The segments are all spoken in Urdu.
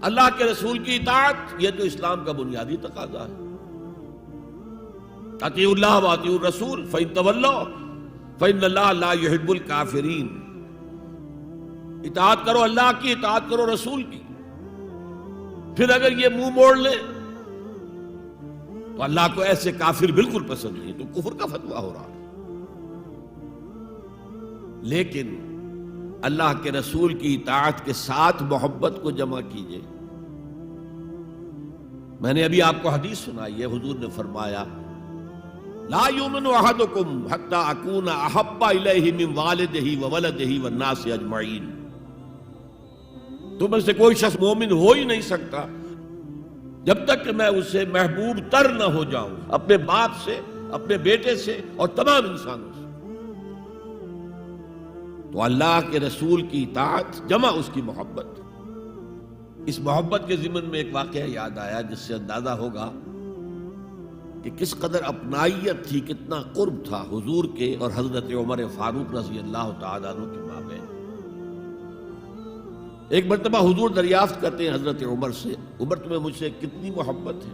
اللہ کے رسول کی اطاعت یہ تو اسلام کا بنیادی تقاضا ہے. اطیعوا اللہ واطیعوا الرسول فإن تولوا فإن اللہ لا يحب الکافرین. اطاعت کرو اللہ کی، اطاعت کرو رسول کی. پھر اگر یہ منہ موڑ لے تو اللہ کو ایسے کافر بالکل پسند نہیں، تو کفر کا فتویٰ ہو رہا ہے. لیکن اللہ کے رسول کی اطاعت کے ساتھ محبت کو جمع کیجئے. میں نے ابھی آپ کو حدیث سنائی ہے، حضور نے فرمایا لا یؤمن احدکم حتی اکون احب الیہ من والدہ وولدہ والناس اجمعین. تم میں سے کوئی شخص مومن ہو ہی نہیں سکتا جب تک کہ میں اسے محبوب تر نہ ہو جاؤں، اپنے باپ سے، اپنے بیٹے سے اور تمام انسانوں سے. تو اللہ کے رسول کی اطاعت جمع اس کی محبت. اس محبت کے ضمن میں ایک واقعہ یاد آیا جس سے اندازہ ہوگا کہ کس قدر اپنائیت تھی، کتنا قرب تھا حضور کے اور حضرت عمر فاروق رضی اللہ تعالیٰ عنہ کے مابین. ایک مرتبہ حضور دریافت کرتے ہیں حضرت عمر سے، عمر تمہیں مجھ سے کتنی محبت ہے؟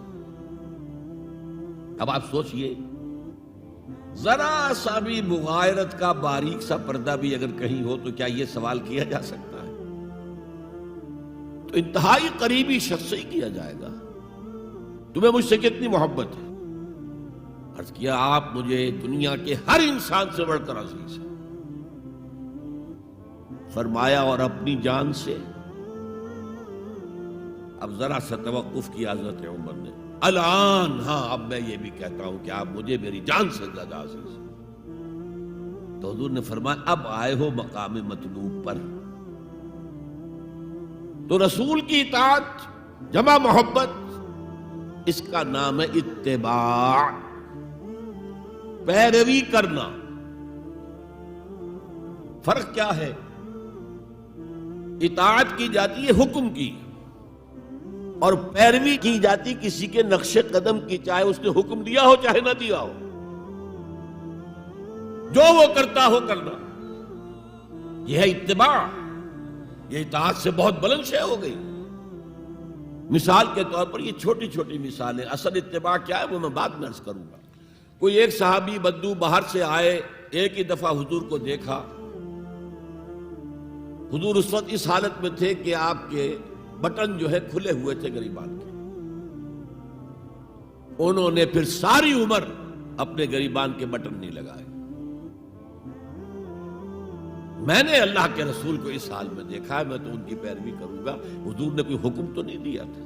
اب آپ سوچئے ذرا سا بھی مغایرت کا باریک سا پردہ بھی اگر کہیں ہو تو کیا یہ سوال کیا جا سکتا ہے؟ تو انتہائی قریبی شخص سے ہی کیا جائے گا، تمہیں مجھ سے کتنی محبت ہے؟ عرض کیا آپ مجھے دنیا کے ہر انسان سے بڑھ کر عزیز ہیں. فرمایا اور اپنی جان سے؟ اب ذرا سا توقف کیا حضرت عمر نے. الان ہاں اب میں یہ بھی کہتا ہوں کہ آپ مجھے میری جان سے زیادہ عزیز ہیں. تو حضور نے فرمایا اب آئے ہو مقام مطلوب پر. تو رسول کی اطاعت جمع محبت، اس کا نام ہے اتباع، پیروی کرنا. فرق کیا ہے؟ اطاعت کی جاتی ہے حکم کی اور پیروی کی جاتی کسی کے نقش قدم کی، چاہے اس نے حکم دیا ہو چاہے نہ دیا ہو، جو وہ کرتا ہو کرنا. یہ ہے اتباع. یہ اطاعت سے بہت بلند شے ہو گئی. مثال کے طور پر یہ چھوٹی چھوٹی مثالیں، اصل اتباع کیا ہے وہ میں بعد میں عرض کروں گا. کوئی ایک صحابی بدو باہر سے آئے، ایک ہی دفعہ حضور کو دیکھا. حضور اس وقت اس حالت میں تھے کہ آپ کے بٹن جو ہے کھلے ہوئے تھے گریبان کے. انہوں نے پھر ساری عمر اپنے گریبان کے بٹن نہیں لگائے. میں نے اللہ کے رسول کو اس حال میں دیکھا ہے، میں تو ان کی پیروی کروں گا. حضور نے کوئی حکم تو نہیں دیا تھا.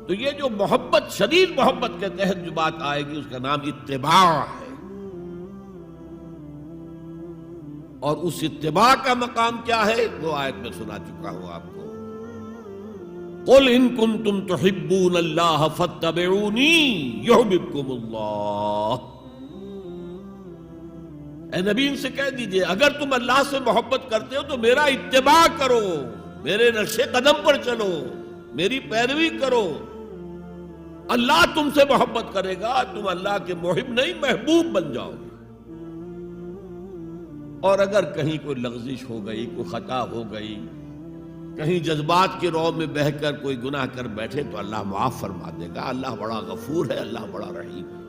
تو یہ جو محبت، شدید محبت کے تحت جو بات آئے گی اس کا نام اتباع ہے. اور اس اتباع کا مقام کیا ہے وہ آیت میں سنا چکا ہوں آپ کو. قُلْ إِن كُنتُمْ تُحِبُّونَ اللَّهَ فَاتَّبِعُونِي يُحْبِبْكُمُ اللَّهُ. اے نبی ان سے کہہ دیجئے اگر تم اللہ سے محبت کرتے ہو تو میرا اتباع کرو، میرے نقش قدم پر چلو، میری پیروی کرو. اللہ تم سے محبت کرے گا، تم اللہ کے محب نہیں محبوب بن جاؤ گے. اور اگر کہیں کوئی لغزش ہو گئی، کوئی خطا ہو گئی، کہیں جذبات کے رو میں بہہ کر کوئی گناہ کر بیٹھے تو اللہ معاف فرما دے گا. اللہ بڑا غفور ہے، اللہ بڑا رحیم ہے.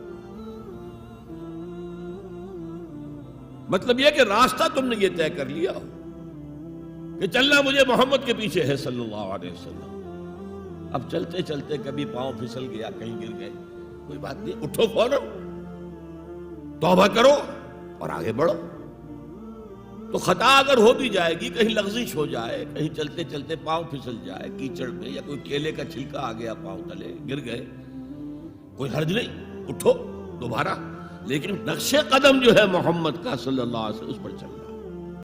مطلب یہ کہ راستہ تم نے یہ طے کر لیا ہو کہ چلنا مجھے محمد کے پیچھے ہے صلی اللہ علیہ وسلم. اب چلتے چلتے کبھی پاؤں پھسل گیا، کہیں گر گئے، کوئی بات نہیں، اٹھو فوراً، توبہ کرو اور آگے بڑھو. تو خطا اگر ہو بھی جائے گی، کہیں لغزش ہو جائے، کہیں چلتے چلتے پاؤں پھسل جائے کیچڑ میں، یا کوئی کیلے کا چھلکا آ گیا پاؤں تلے، گر گئے، کوئی حرج نہیں، اٹھو دوبارہ. لیکن نقش قدم جو ہے محمد کا صلی اللہ علیہ وسلم اس پر چلنا.